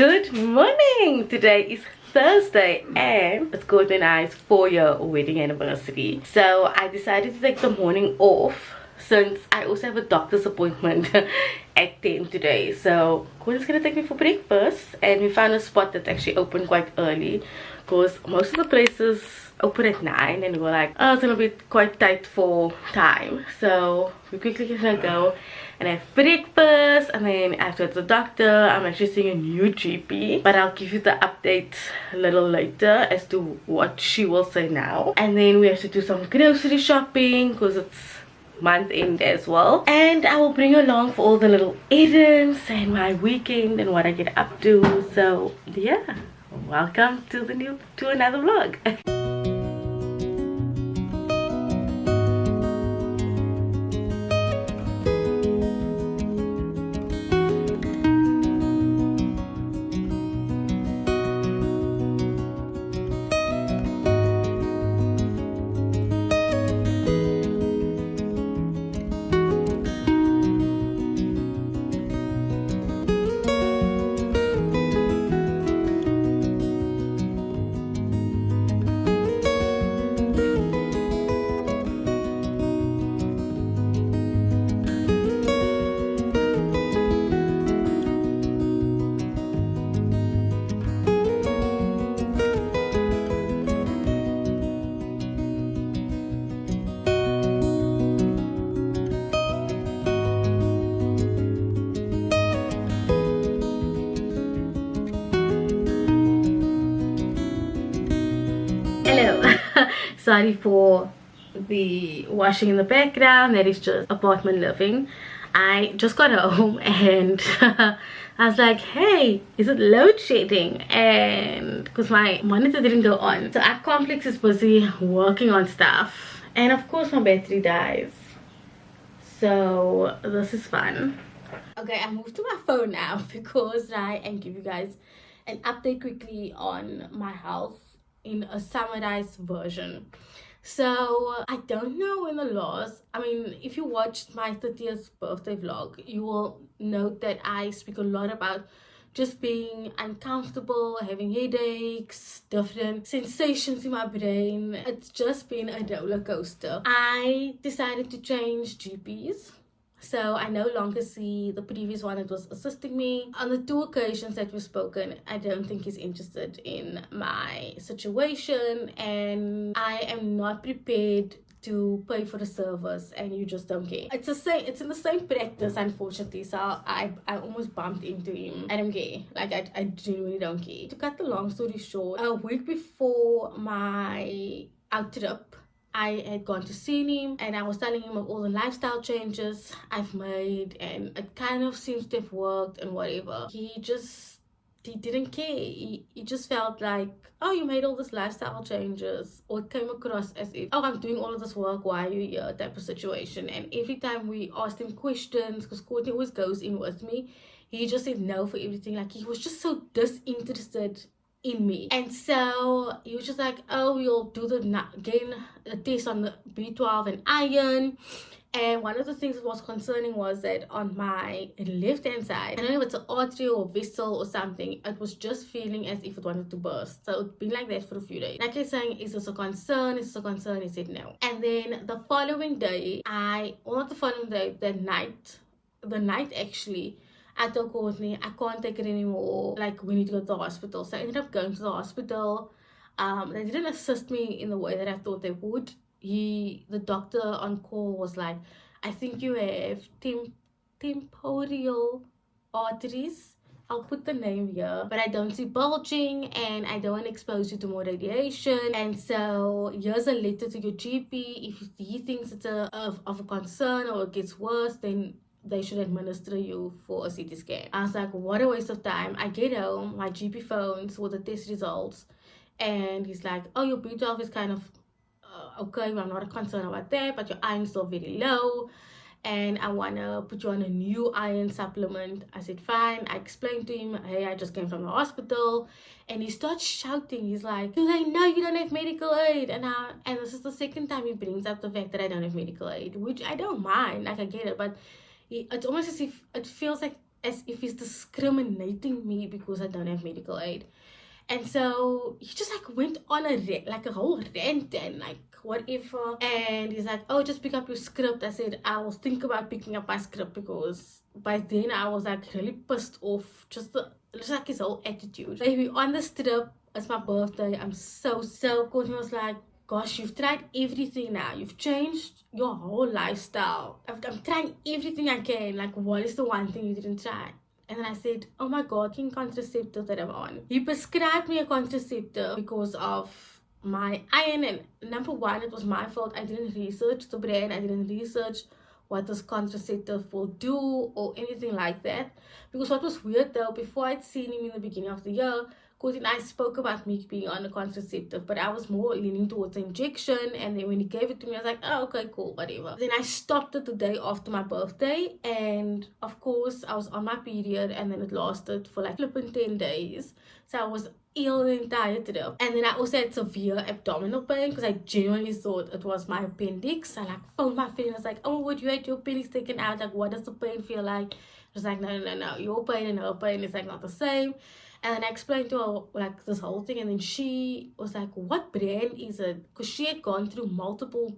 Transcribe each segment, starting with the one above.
Good morning! Today is Thursday and it's Gordon and I's 4-year wedding anniversary. So I decided to take the morning off since I also have a doctor's appointment at 10 today. So Gordon's gonna take me for breakfast and we found a spot that's actually open quite early because most of the places open at 9 and we were like, oh, it's gonna be quite tight for time. So we quickly gonna go and have breakfast and then I have to go to the doctor. I'm actually seeing a new GP, but I'll give you the update a little later as to what she will say now. And then we have to do some grocery shopping because it's month end as well, and I will bring you along for all the little errands and my weekend and what I get up to. So yeah, welcome to another vlog. Hello. Sorry for the washing in the background. That is just apartment living. I just got home and I was like, hey, is it load shedding? And because my monitor didn't go on, so our complex is busy working on stuff and of course my battery dies, so this is fun. Okay, I moved to my phone now because I and give you guys an update quickly on my health in a summarized version. So I don't know when the last, if you watched my 30th birthday vlog, you will note that I speak a lot about just being uncomfortable, having headaches, different sensations in my brain. It's just been a roller coaster. I decided to change GPs. So I no longer see the previous one that was assisting me. On the 2 occasions that we've spoken, I don't think he's interested in my situation and I am not prepared to pay for the service and you just don't care. It's in the same practice, unfortunately, so I almost bumped into him. I don't care. Like I genuinely don't care. To cut the long story short, a week before our trip, I had gone to see him and I was telling him of all the lifestyle changes I've made and it kind of seems to have worked and whatever. He didn't care. He just felt like, oh, you made all these lifestyle changes, or it came across as if, oh, I'm doing all of this work, why are you here, type of situation. And every time we asked him questions, because Courtney always goes in with me, he just said no for everything. Like he was just so disinterested in me. And so he was just like, oh, we'll do again a test on the B12 and iron. And one of the things that was concerning was that on my left hand side, I don't know if it's an artery or vessel or something, it was just feeling as if it wanted to burst. So it's been like that for a few days. Like I was saying, is this a concern? Is this a concern? He said no. And then the following day, the night actually, I told Courtney, I can't take it anymore. Like, we need to go to the hospital. So I ended up going to the hospital. They didn't assist me in the way that I thought they would. The doctor on call was like, I think you have temporal arteries. I'll put the name here, but I don't see bulging and I don't want to expose you to more radiation. And so here's a letter to your GP. If he thinks it's of a concern or it gets worse, then they should administer you for a CT scan. I was like, what a waste of time. I get home, my GP phones with the test results, and he's like, oh, your B12 is kind of okay, I'm not concerned about that, but your iron's still very low and I want to put you on a new iron supplement. I said fine. I explained to him, hey, I just came from the hospital, and he starts shouting. He's like, do they know you don't have medical aid? And this is the second time he brings up the fact that I don't have medical aid, which I don't mind, like I get it, but it's almost as if it feels like as if he's discriminating me because I don't have medical aid. And so he just like went on a whole rant and like whatever. And he's like, oh, just pick up your script. I said, I will think about picking up my script, because by then I was like really pissed off. Just like his whole attitude. Baby, on the strip, it's my birthday. I'm so Courtney was like, gosh, you've tried everything now. You've changed your whole lifestyle. I'm trying everything I can. Like, what is the one thing you didn't try? And then I said, oh my god, contraceptive that I'm on. He prescribed me a contraceptive because of my iron. And number one, it was my fault. I didn't research the brand. I didn't research what this contraceptive will do or anything like that. Because what was weird though, before I'd seen him in the beginning of the year, Cody and I spoke about me being on a contraceptive, but I was more leaning towards the injection. And then when he gave it to me, I was like, oh, okay, cool, whatever. Then I stopped it the day after my birthday, and of course I was on my period, and then it lasted for like flipping 10 days. So I was ill the entire trip. And then I also had severe abdominal pain because I genuinely thought it was my appendix. I like phoned my friend and I was like, oh, would you had your appendix taken out? Like, what does the pain feel like? She was like, no, your pain and her pain is like not the same. And then I explained to her like this whole thing, and then she was like, what brand is it? Because she had gone through multiple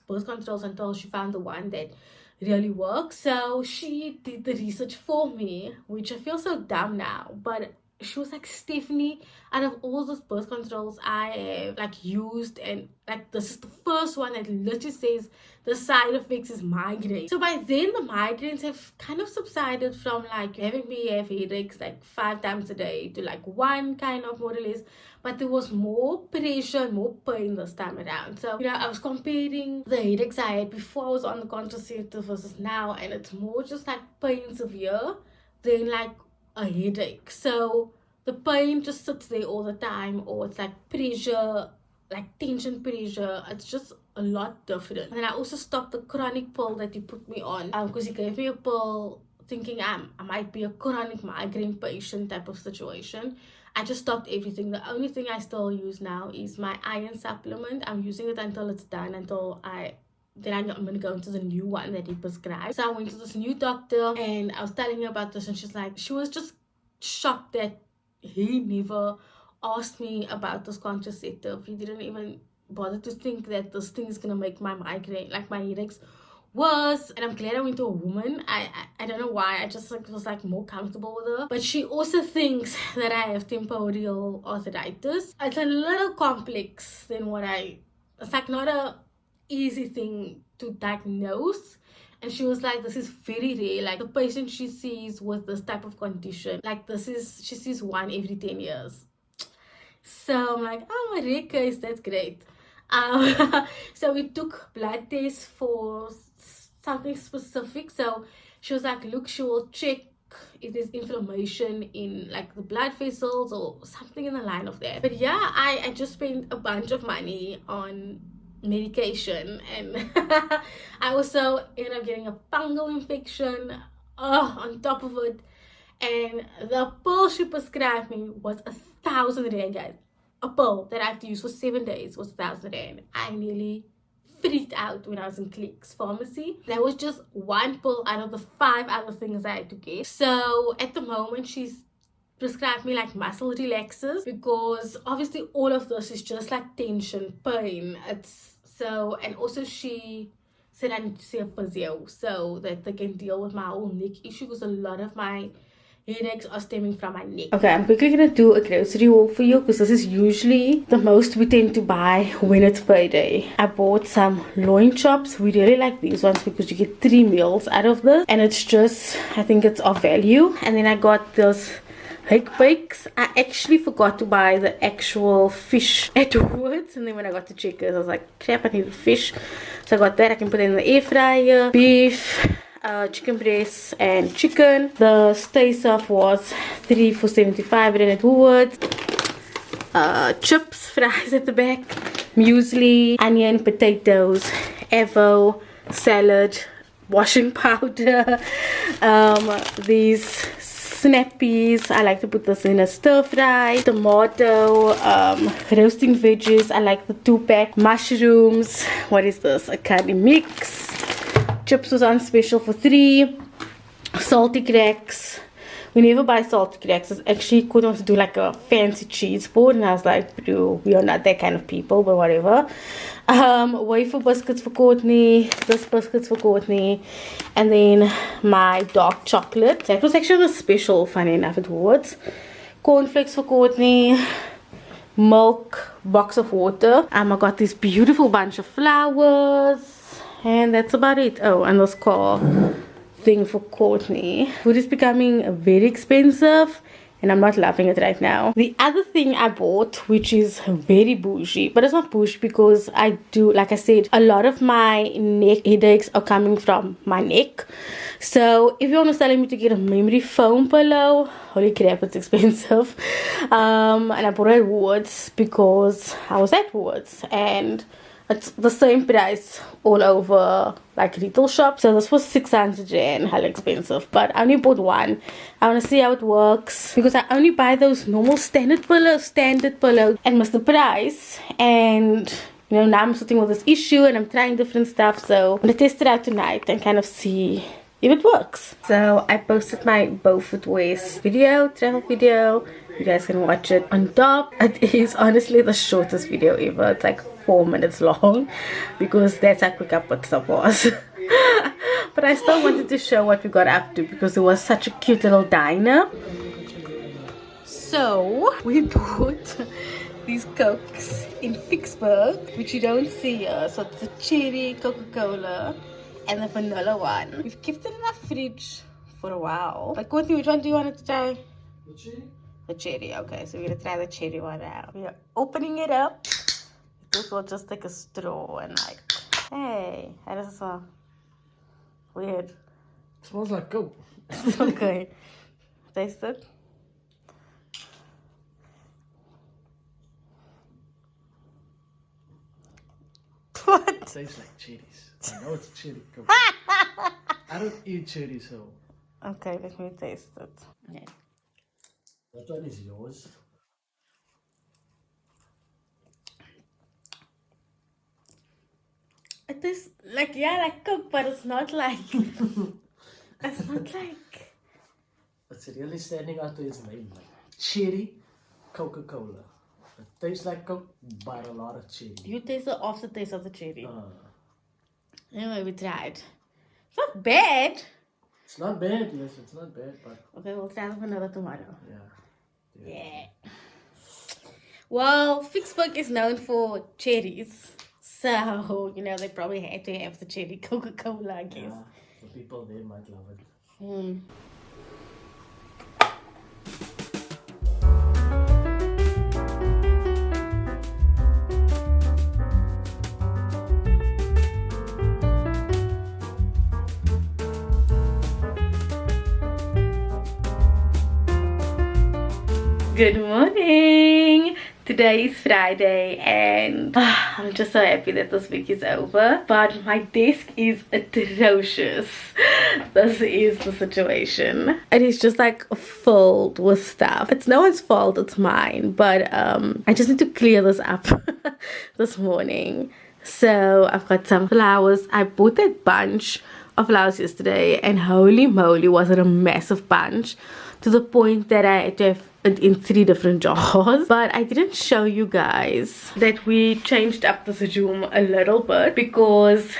birth controls until she found the one that really works. So she did the research for me, which I feel so dumb now, but she was like, Stephanie, out of all those birth controls I have like used, and like this is the first one that literally says the side effects is migraine. So by then the migraines have kind of subsided from like having me have headaches like 5 times a day to like 1 kind of more or less, but there was more pressure and more pain this time around. So I was comparing the headaches I had before I was on the contraceptive versus now, and it's more just like pain severe than like a headache. So the pain just sits there all the time, or it's like pressure, like tension pressure. It's just a lot different. And then I also stopped the chronic pill that he put me on, because he gave me a pill thinking I might be a chronic migraine patient type of situation. I just stopped everything. The only thing I still use now is my iron supplement. I'm using it until it's done, until then I'm going to go into the new one that he prescribed. So I went to this new doctor and I was telling her about this, and she was just shocked that he never asked me about this contraceptive. He didn't even bother to think that this thing is going to make my migraine, like my headaches, worse. And I'm glad I went to a woman. I don't know why. I just was like more comfortable with her. But she also thinks that I have temporal arthritis. It's a little complex than it's like not a easy thing to diagnose. And she was like, this is very rare. Like the patient she sees with this type of condition, like she sees one every 10 years. So I'm like, oh, my rare case, that's great. So we took blood tests for something specific. So she was like, look, she will check if there's inflammation in like the blood vessels or something in the line of that. But yeah, I just spent a bunch of money on medication, and I also ended up getting a fungal infection on top of it. And the pill she prescribed me was 1,000 rand, guys. A pill that I have to use for 7 days was 1,000 rand. I nearly freaked out when I was in Clicks Pharmacy. That was just one pill out of the 5 other things I had to get. So at the moment she's prescribed me like muscle relaxers, because obviously all of this is just like tension, pain. And also she said I need to see a physio so that they can deal with my whole neck issue, because a lot of my headaches are stemming from my neck. Okay, I'm quickly gonna do a grocery haul for you, because this is usually the most we tend to buy when it's payday. I bought some loin chops. We really like these ones because you get 3 meals out of this, and it's just, I think it's of value. And then I got this hake bakes. I actually forgot to buy the actual fish at Woolworths, and then when I got to Checkers I was like, crap, I need fish. So I got that. I can put it in the air fryer. Beef, chicken breast and chicken. The stay stuff was 3 for 75 rand at Woolworths. Chips, fries at the back, muesli, onion, potatoes, avo, salad, washing powder, these snappies. I like to put this in a stir fry. Tomato, roasting veggies. I like the 2-pack. Mushrooms. What is this? A curry mix. Chips was on special for 3. Salty cracks. we never buy salted cracks. Actually Courtney wants to do like a fancy cheese board, and I was like, bro, we are not that kind of people, but whatever. Wafer biscuits for Courtney, this biscuits for Courtney, and then my dark chocolate. That was actually a special, funny enough, it was. Cornflakes for Courtney, milk, box of water. I got this beautiful bunch of flowers, and that's about it. Oh, and this car thing for Courtney. Food is becoming very expensive, and I'm not loving it right now. The other thing I bought, which is very bougie, but it's not bougie because I do, like I said, a lot of my neck headaches are coming from my neck. So if you're almost telling me to get a memory foam pillow, holy crap, it's expensive. And I bought it at Woolworths because I was at Woolworths, and it's the same price all over like retail shops. So this was 600 rand, hell expensive, but I only bought one. I want to see how it works because I only buy those normal standard pillows and miss the price. And you know, now I'm sitting with this issue and I'm trying different stuff, so I'm gonna test it out tonight and kind of see if it works. So I posted my Beaufort West video, travel video. You guys can watch it on top. It is honestly the shortest video ever. It's like 4 minutes long because that's how quick I put stuff was. But I still wanted to show what we got up to because it was such a cute little diner. So we bought these Cokes in Vicksburg, which you don't see here. So it's the cherry Coca-Cola and the vanilla one. We've kept it in our fridge for a while. But Courtney, which one do you want to try? The cherry? The cherry, okay. So we're gonna try the cherry one out. We are opening it up. This will just take a straw and like, hey, how does it smell? Weird. It smells like Coke. Okay. Taste it. What? It tastes like cherries. I know it's cherry Coke. I don't eat cherry, so. Okay, let me taste it. Yeah. That one is yours. It is like, yeah, like Coke, but it's not like, it's not like. It's really standing out to its name. Like cherry Coca-Cola. It tastes like Coke, but a lot of cherry. You taste the aftertaste of the cherry. Anyway, we tried. It's not bad. It's not bad, yes, it's not bad, but. Okay, we'll try another tomorrow. Yeah. Yeah. Well, Vicksburg is known for cherries. So, you know, they probably had to have the cherry Coca-Cola, I guess. Yeah, the people there might love it. Good morning. Today is Friday and I'm just so happy that this week is over, but my desk is atrocious. This is the situation. It is just like filled with stuff. It's no one's fault, it's mine, but I just need to clear this up this morning. So I've got some flowers. I bought that bunch of flowers yesterday and holy moly was it a massive bunch, to the point that I had to have it in 3 different jars. But I didn't show you guys that we changed up this room a little bit because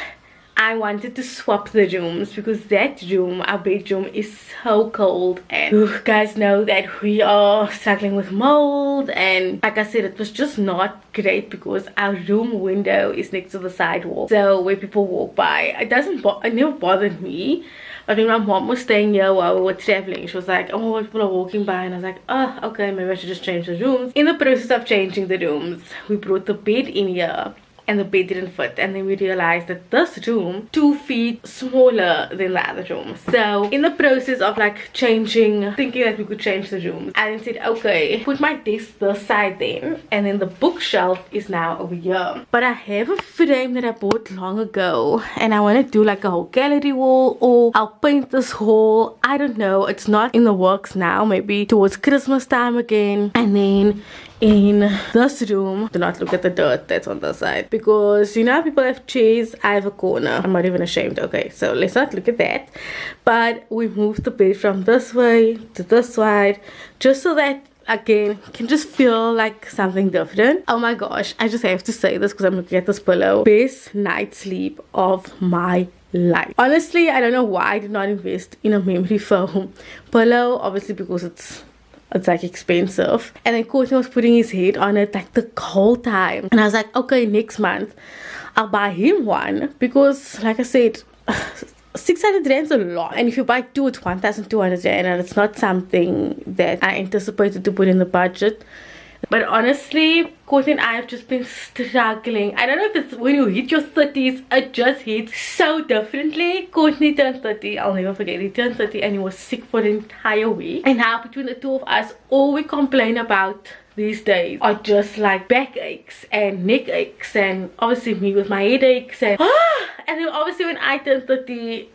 I wanted to swap the rooms, because that room, our bedroom, is so cold, and you guys know that we are struggling with mold, and like I said, it was just not great because our room window is next to the sidewalk, so where people walk by, it never bothered me. But when my mom was staying here while we were traveling, she was like, oh, people are walking by, and I was like, oh, okay, maybe I should just change the rooms. In the process of changing the rooms, we brought the bed in here and the bed didn't fit, and then we realized that this room 2 feet smaller than the other room. So in the process of like thinking that we could change the rooms, I then said, okay, put my desk this side then, and then the bookshelf is now over here. But I have a frame that I bought long ago and I want to do like a whole gallery wall, or I'll paint this wall. I don't know, it's not in the works now, maybe towards Christmas time again. And then in this room, do not look at the dirt that's on the side, because you know how people have chairs, I have a corner. I'm not even ashamed. Okay, so let's not look at that. But we moved the bed from this way to this side just so that again can just feel like something different. Oh my gosh, I just have to say this because I'm looking at this pillow. Best night sleep of my life. Honestly, I don't know why I did not invest in a memory foam pillow, obviously because it's like expensive. And then Courtney was putting his head on it like the whole time, and I was like, okay, next month I'll buy him one, because like I said, 600 rand is a lot, and if you buy two it's 1,200 rand, and it's not something that I anticipated to put in the budget. But honestly, Courtney and I have just been struggling. I don't know if it's when you hit your 30s, it just hits so differently. Courtney turned 30, I'll never forget, he turned 30 and he was sick for the entire week. And now between the two of us, all we complain about these days are just like back aches and neck aches, and obviously me with my headaches, and then obviously when I turned 30,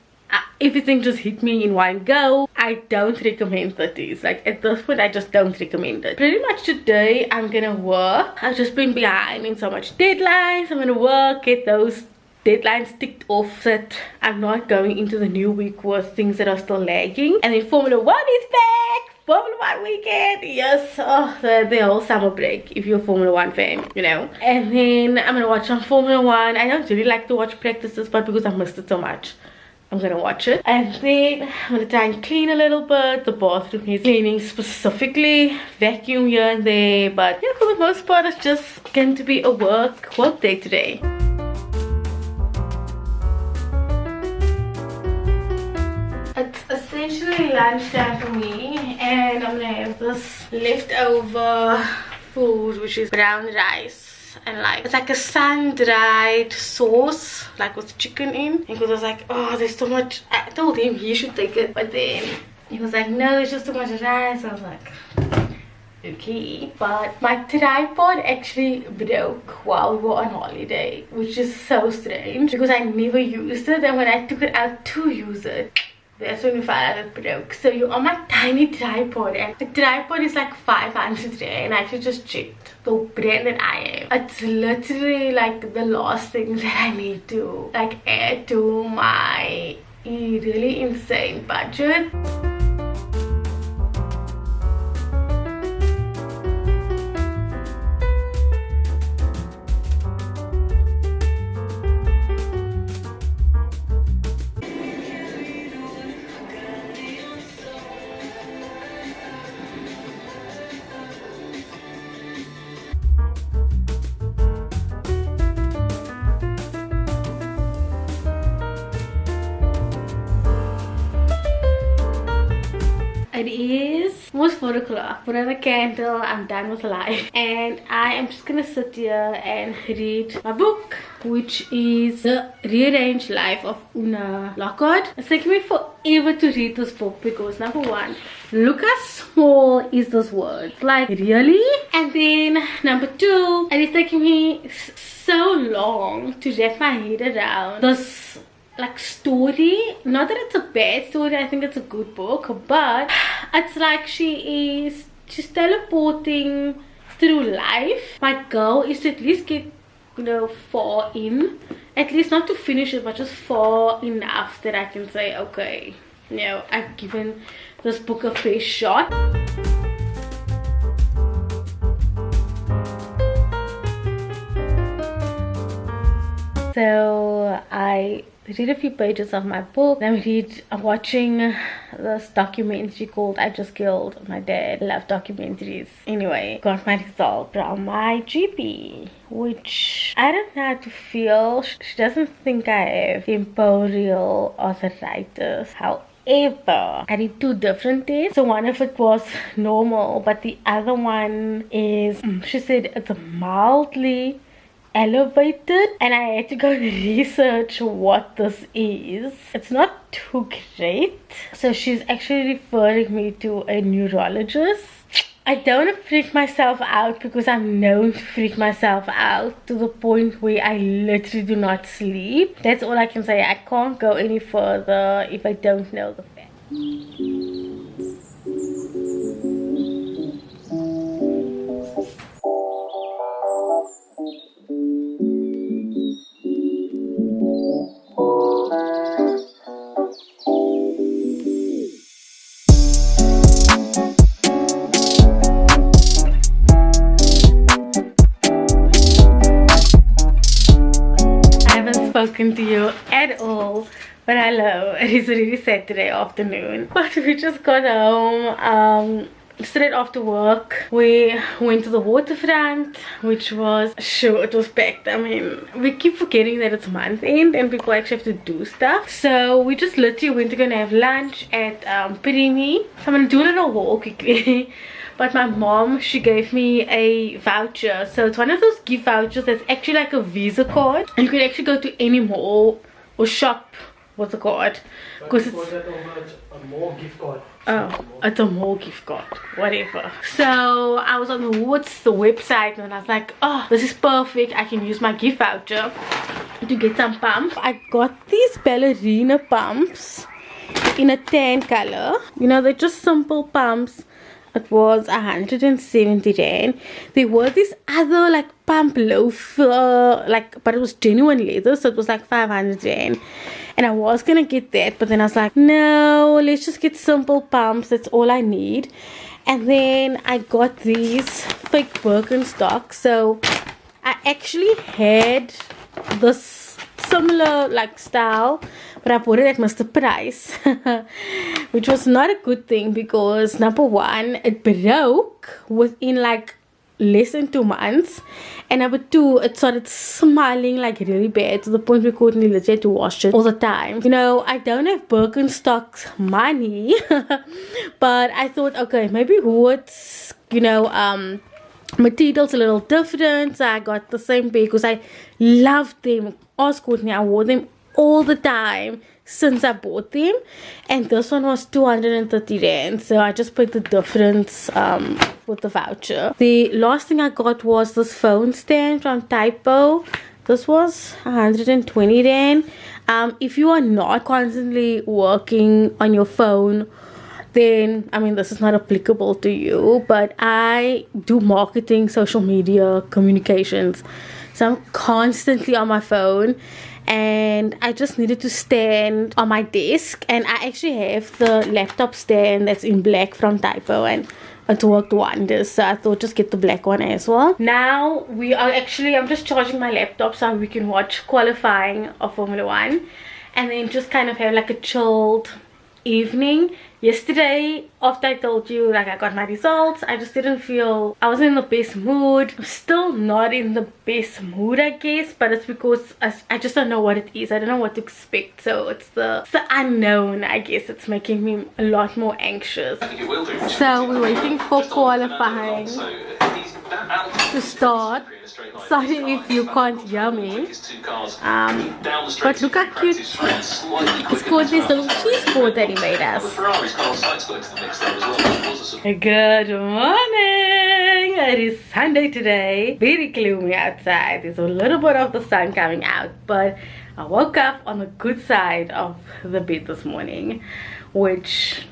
everything just hit me in one go. I don't recommend 30s. Like at this point I just don't recommend it. Pretty much today I'm gonna work. I've just been behind in so much deadlines. I'm gonna work, get those deadlines ticked off so that I'm not going into the new week with things that are still lagging. And then Formula 1 is back. Formula 1 weekend, yes. Oh, the whole summer break, if you're a Formula 1 fan, you know. And then I'm gonna watch some Formula 1. I don't really like to watch practices, but because I missed it so much, I'm gonna watch it. And then I'm gonna try and clean a little bit. The bathroom needs cleaning specifically, vacuum here and there, but yeah, for the most part it's just going to be a work day today. It's essentially lunchtime for me, and I'm gonna have this leftover food, which is brown rice. And like it's like a sun-dried sauce, like with chicken in. And because I was like, oh, there's so much. I told him he should take it, but then he was like, no, there's just too much rice. I was like, okay. But my tripod actually broke while we were on holiday, which is so strange because I never used it, and when I took it out to use it, that's when we found out it broke. So you're on my tiny tripod, and the tripod is like 500 rand, and I actually just checked the brand that I have. It's literally like the last thing that I need to like add to my really insane budget. It is almost 4 o'clock. Put on a candle. I'm done with life, and I am just gonna sit here and read my book, which is The Rearranged Life of Una Lockhart. It's taken me forever to read this book because number one, look how small is this word, like really? And then number two, and it's taking me so long to wrap my head around this like story. Not that it's a bad story, I think it's a good book, but it's like she's teleporting through life. My goal is to at least get, you know, far in, at least not to finish it, but just far enough that I can say, okay, you know, I've given this book a fair shot. So I read a few pages of my book. I'm watching this documentary called I Just Killed My Dad. I love documentaries. Anyway, got my result from my GP, which I don't know how to feel. She doesn't think I have imperial arthritis. However, I did 2 different tests. So one of it was normal, but the other one is, she said it's mildly elevated, and I had to go and research what this is. It's not too great, so she's actually referring me to a neurologist. I don't want to freak myself out because I'm known to freak myself out to the point where I literally do not sleep. That's all I can say. I can't go any further if I don't know the fact. spoken to you at all. But hello, it is already Saturday afternoon. But we just got home. Straight after work, we went to the waterfront, which was sure it was packed. I mean, we keep forgetting that it's month end and people actually have to do stuff. So we just literally went to go and have lunch at Primi. So I'm gonna do a little haul quickly. But my mom, she gave me a voucher. So it's one of those gift vouchers that's actually like a Visa card. And you can actually go to any mall or shop with the card. Because it's a mall gift card. Oh, it's a mall gift card, whatever. So I was on the website and I was like, oh, this is perfect. I can use my gift voucher to get some pumps. I got these ballerina pumps in a tan color. You know, they're just simple pumps. It was 170 rand. There were this other like pump loafer, like, but it was genuine leather, so it was like 500 rand. And I was gonna get that, but then I was like, no, let's just get simple pumps. That's all I need. And then I got these fake Birkenstocks. So I actually had this similar like style, but I bought it at Mr. Price, which was not a good thing because number one, it broke within like less than 2 months, and number two, it started smelling like really bad to the point we couldn't legit had to wash it all the time. You know, I don't have Birkenstocks money, but I thought, okay, maybe Wood's, you know, material's a little different. So I got the same pair because I loved them. Ask Courtney, I wore them all the time since I bought them, and this one was 230 rand. So I just put the difference with the voucher. The last thing I got was this phone stand from Typo. This was 120 rand. If you are not constantly working on your phone, then I mean this is not applicable to you, but I do marketing, social media, communications, so I'm constantly on my phone, and I just needed to stand on my desk. And I actually have the laptop stand that's in black from Typo, and it worked wonders. So I thought just get the black one as well. Now we are actually, I'm just charging my laptop so we can watch qualifying of Formula 1 and then just kind of have like a chilled evening. Yesterday, after I told you like I got my results, I just didn't feel, I wasn't in the best mood. I'm still not in the best mood, I guess, but it's because I just don't know what it is. I don't know what to expect. So it's the unknown, I guess. It's making me a lot more anxious. So we're waiting for qualifying to start. Sorry if you can't hear me. But look how cute. It's called this little cheese board that he made us. Good morning. It is Sunday today. Very gloomy outside. There's a little bit of the sun coming out, but I woke up on the good side of the bed this morning, which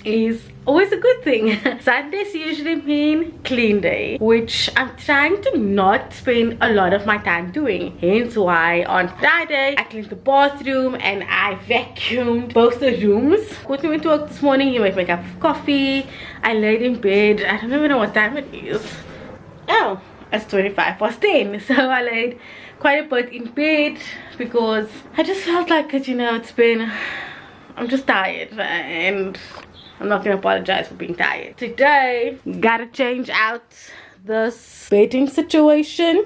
is always a good thing. Sundays usually mean clean day, which I'm trying to not spend a lot of my time doing. Hence why on Friday I cleaned the bathroom and I vacuumed both the rooms. Courtney went to work this morning. He made me a cup of coffee. I laid in bed. I don't even know what time it is. Oh, it's 10:25. So I laid quite a bit in bed because I just felt like it, you know, I'm just tired, and I'm not gonna apologize for being tired. Today, gotta change out this bedding situation.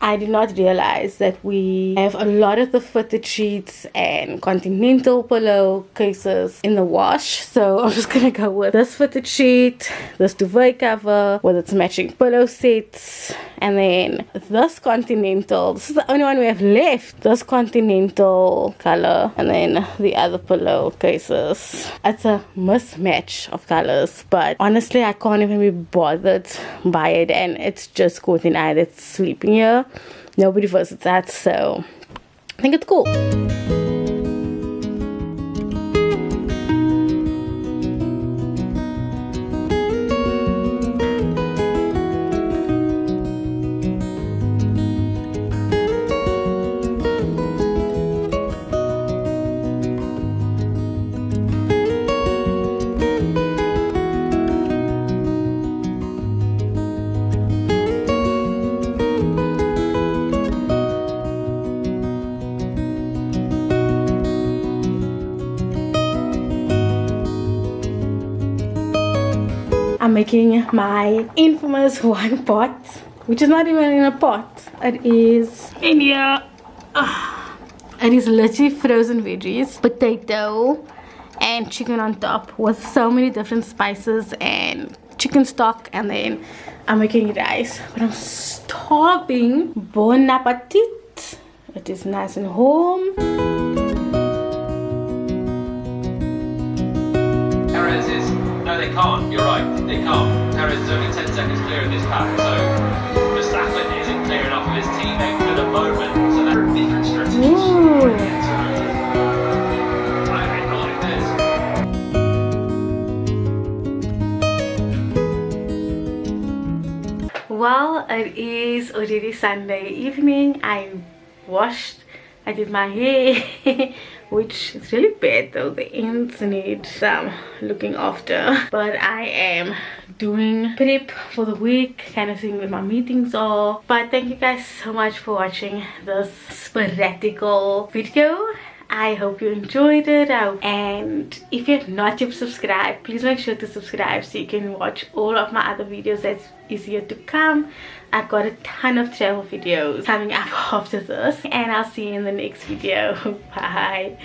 I did not realize that we have a lot of the fitted sheets and continental pillow cases in the wash. So I'm just gonna go with this fitted sheet, this duvet cover with its matching pillow sets, and then this continental. This is the only one we have left. This continental color, and then the other pillow cases. It's a mismatch of colors, but honestly I can't even be bothered by it, and it's just Courtney and I that's sleeping here. Nobody visits that, so I think it's cool. I'm making my infamous one pot, which is not even in a pot. It is in here. It is literally frozen veggies, potato and chicken on top with so many different spices and chicken stock, and then I'm making rice. But I'm starving. Bon appetit. It is nice and warm. Perez is... No, they can't. You're right. They can't. Perez is only 10 seconds clear of this pack, so Verstappen isn't clear enough of his teammate for the moment. So there are different strategies. Well, it is already Sunday evening. I did my hair which is really bad though. The ends need some looking after, but I am doing prep for the week, kind of seeing where my meetings are. But thank you guys so much for watching this sporadical video. I hope you enjoyed it, and if you have not yet subscribed, please make sure to subscribe so you can watch all of my other videos that is yet to come. I've got a ton of travel videos coming up after this, and I'll see you in the next video. Bye.